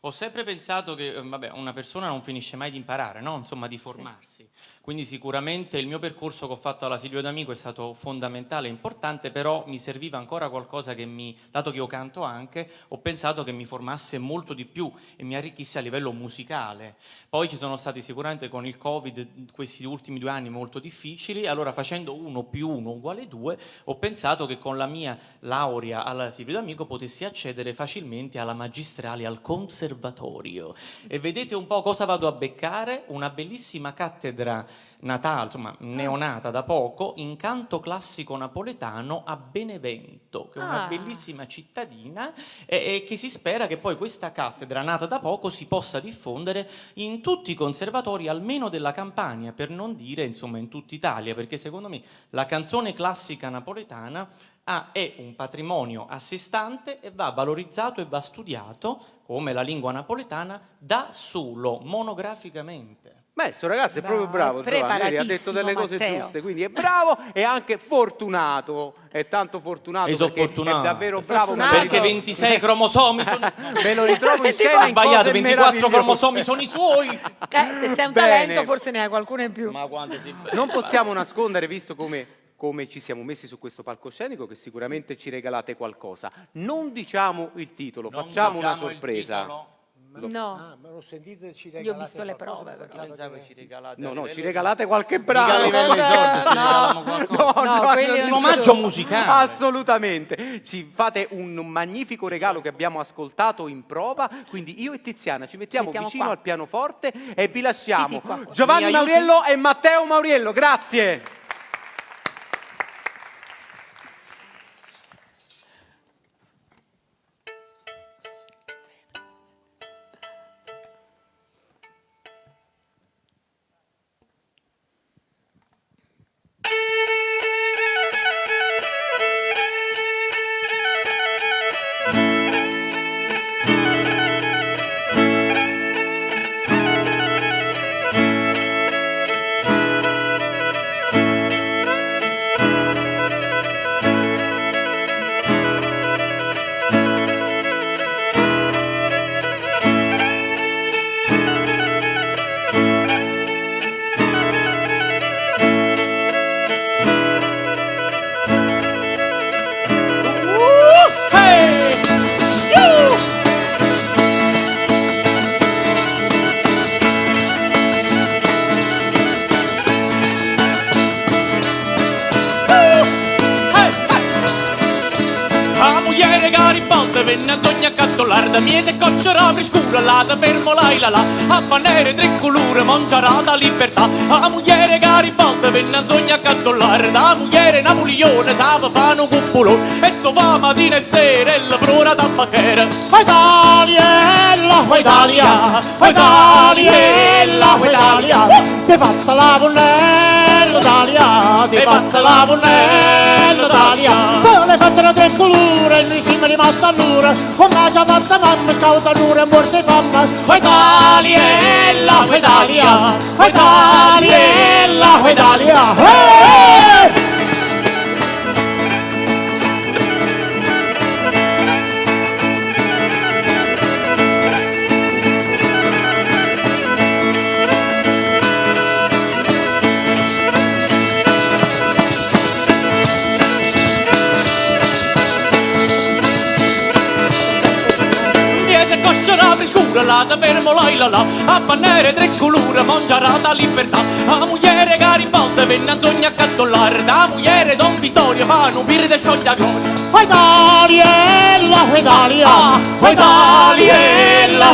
ho sempre pensato che vabbè, una persona non finisce mai di imparare, no? Insomma, di formarsi. Quindi sicuramente il mio percorso che ho fatto alla Silvio D'Amico è stato fondamentale, importante, però mi serviva ancora qualcosa dato che io canto anche, ho pensato che mi formasse molto di più e mi arricchisse a livello musicale. Poi ci sono stati sicuramente con il Covid questi ultimi 2 anni molto difficili, allora facendo 1 + 1 = 2, ho pensato che con la mia laurea alla Silvio D'Amico potessi accedere facilmente alla magistrale, al conservatorio. E vedete un po' cosa vado a beccare? Una bellissima cattedra natale, insomma neonata da poco, in canto classico napoletano a Benevento, che è una bellissima cittadina e che si spera che poi questa cattedra nata da poco si possa diffondere in tutti i conservatori, almeno della Campania, per non dire insomma in tutta Italia, perché secondo me la canzone classica napoletana è un patrimonio a sé stante e va valorizzato e va studiato come la lingua napoletana da solo, monograficamente. Beh, sto ragazzo è proprio bravo, Giovanni, ieri ha detto delle cose Matteo. giuste, quindi è bravo e anche fortunato, è tanto fortunato perché è davvero bravo. Fortunato. Perché 26 cromosomi sono... Ve lo ritrovo in scena Ho in sbagliato, cose 24 meravigliose. cromosomi sono i suoi. Se sei un Bene. talento forse ne hai qualcuno in più. Ma quanto si... Non possiamo nascondere, visto come ci siamo messi su questo palcoscenico, che sicuramente ci regalate qualcosa. Non diciamo il titolo, Non facciamo una diciamo il sorpresa. titolo. No, Ma lo sentite, ci io ho regalate visto le qualcosa, prove. pensavo Pensavo che- che ci regalate No, a ci livello- regalate qualche Mica a brano. livello di soldi, ci No. regaliamo qualcosa. No, quelli non Un ci omaggio sono. musicale. Assolutamente, ci fate un magnifico regalo che abbiamo ascoltato in prova, quindi io e Tiziana ci mettiamo vicino qua. al pianoforte e vi lasciamo. Sì, qua. Giovanni Mi aiuti? Mauriello e Matteo Mauriello, grazie. venne a sogna cattolarda, miete cocciara scura, la fermo la a panere tre colore, mangiarata libertà, a mugliere Garibaldi venne a sogna cattolarda, a mugliere Napoleone, sava fano cuppolone, e sto fa mattina e sera, e la prora da bacchera. O Italia, o Italia, o Italia, o Italia, ti fatta la ponnella Italia, ti fatta la ponnella Italia, te le fatte tre colore, e noi siamo rimasti a l'ora, come ci ha fatta mamma, scausa l'ora e morte famma. O Italia, o Italia, o Italia, o Italia, la fermo la a pannere tre colore, mangiarata libertà, a mugliere Garibaldi venne a sogna cattollare, da mugliere Don Vittorio fanno un birra de scioglia gloria. O Italia, o Italia, o Italia,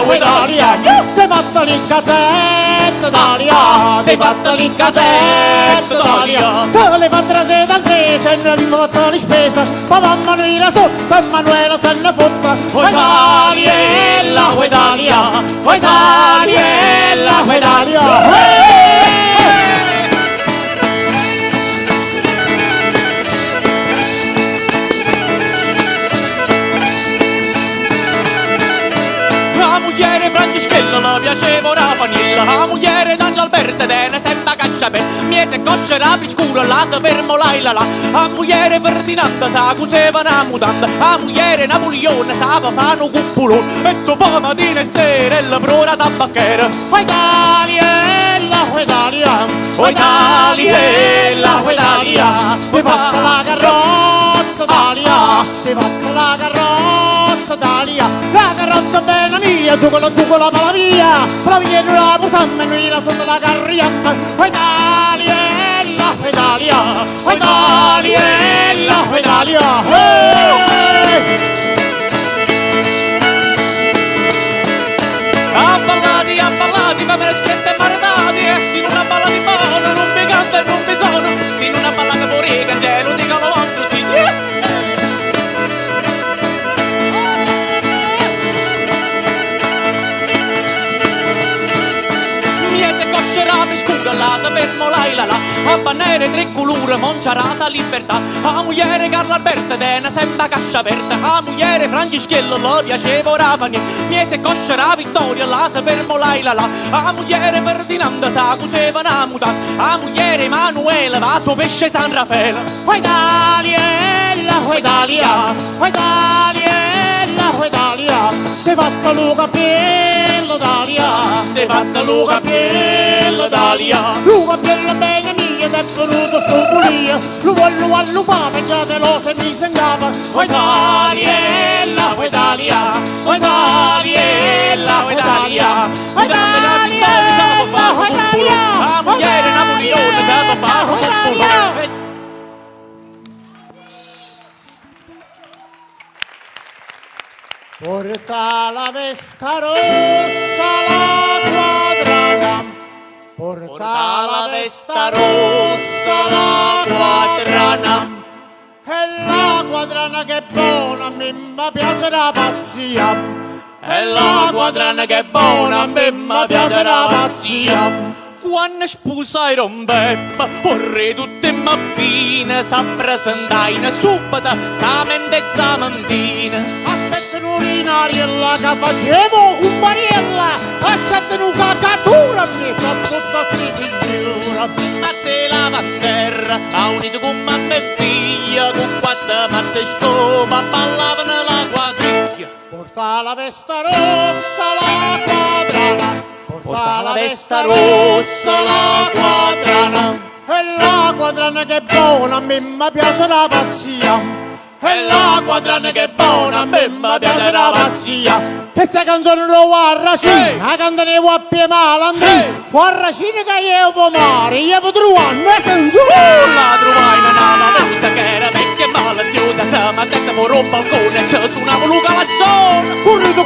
o Italia, ti fatta l'incazzetta Italia, ti fatta l'incazzetta Italia, te le fatte la seta inglese e non mi fatta le spese, papà Manuela sotto e Manuela se ne fotta. O Italia, o Italia, o Italia, o Italia, la piaceva ora vanilla, la mugliere d'Angialberto dene senta caccia per miete cosce rapi scuro, la fermo la la mugliere Ferdinanda sa cuseva una mutanda, la mugliere Napoleone sa fano cuppolone, e sto fa mattina e sera e la prora da bacchera. O Italia, o Italia, o Italia, o Italia, ti fatta la carrozza Italia, ti fatta la carrozza Italia, la carrozza bella mia, zuccola malavia, la viene la puttana e la sotto la carriata. O Italia, o Italia, o Italia, o Italia, a ballati, ma me ne schiette maritati, e se non a balla di mano, non mi canta e non mi sono, se non a ballate fuori che non dica lo vostro figlio. La fermo la a pannere tre colore, mangiarata libertà, a mugliere Carla Alberta dena sembra cascia aperta, a mugliere Francischello lo piaceva ora fannie, miese coscia la Vittoria la fermo la a mugliere Ferdinanda sa cuseva una mutanda, a mugliere Emanuele va suo pesce San Raffaele. O Italia, o Italia, o Italia, o Italia, ti fatta Luca Piello Italia, ti fatta Luca Piello Italia, Luca Piello bene mia, ed è venuto sto pulia, lo voglio allupare, già te lo se mi sengava. O Italia, o Italia, o Italia, o Italia, o Italia, o Italia, a mugliere Napoleone da papà cuppolone. Porta la vesta rossa la quadrana, porta la vesta rossa la quadrana, e la quadrana che è buona, a me mi piace la pazzia, e la quadrana che è buona, a me mi piace la pazzia. Quando sposai rompeppa, vorrei tutte mattine, sa presentai subito, sa mente e sa mantina. Aspettano un'inariella che facevo un bariella, aspettano cacatura, mi sta tutta sti signora. Ma se la bandiera, ha unito con mamma e figlia, con quattro matte scopa, ballavano la quadriglia. Porta la vesta rossa la quadrana, porta la vesta rossa la quadrana, e la quadrana che è buona, a me mi piace la pazzia, e la quadrana che è buona, a me mi piace la pazzia. Questa canzone lo guarracino, la cantano i guappi e malandri, guarracino che io può mare, io può trovare una censura. La trovai nella luce che era vecchia e malaziosa, se mi ha detto fuori un balcone, ci suonavo Luca la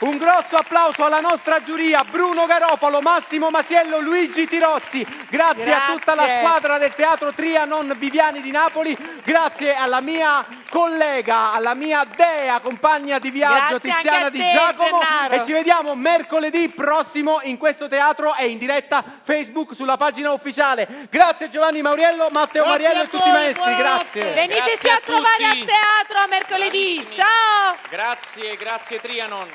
Un grosso applauso alla nostra giuria, Bruno Garofalo, Massimo Masiello, Luigi Tirozzi. Grazie a tutta la squadra del Teatro Trianon Viviani di Napoli. Grazie alla mia collega, alla mia dea, compagna di viaggio, Grazie Tiziana anche Di a te, Giacomo. Gennaro. E ci vediamo mercoledì prossimo in questo teatro e in diretta Facebook sulla pagina ufficiale. Grazie Giovanni Mauriello, Matteo Grazie Mariello a e tutti i voi, maestri. buonanotte. Grazie. Veniteci Grazie a a trovare tutti. a teatro mercoledì. Bravissimi. Ciao! Grazie Trianon.